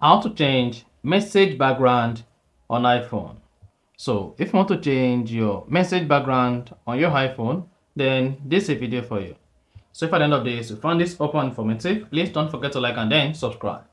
How to change message background on iPhone. So if you want to change your message background on your iPhone, then this is a video for you. So if at the end of this you found this open informative, please don't forget to like and then subscribe.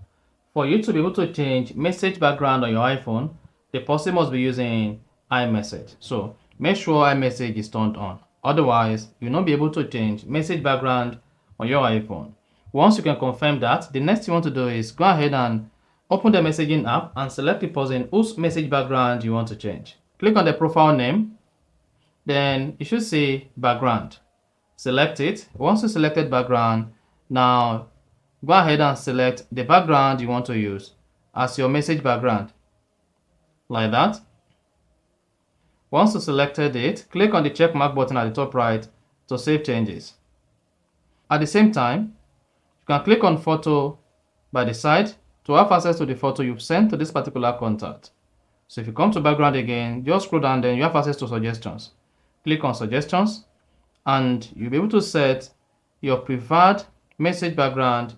For you to be able to change message background on your iPhone, the person must be using iMessage. So make sure iMessage is turned on. Otherwise, you'll not be able to change message background on your iPhone. Once you can confirm that, the next thing you want to do is go ahead and open the messaging app and select the person whose message background you want to change. Click on the profile name, then you should see background. Select it. Once you selected background, now go ahead and select the background you want to use as your message background, like that. Once you selected it, click on the check mark button at the top right to save changes. At the same time, you can click on photo by the side to have access to the photo you've sent to this particular contact. So if you come to background again, just scroll down, then you have access to suggestions. Click on suggestions and you'll be able to set your preferred message background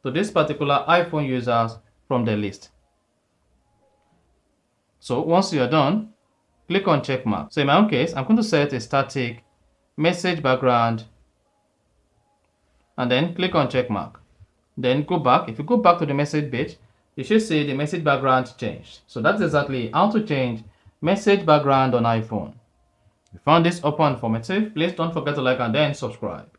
to this particular iPhone users from the list. So once you're done, click on check mark. So in my own case, I'm going to set a static message background and then click on check mark. Then go back. If you go back to the message page, you should see the message background changed. So that's exactly how to change message background on iPhone. If you found this open informative, please don't forget to like and then subscribe.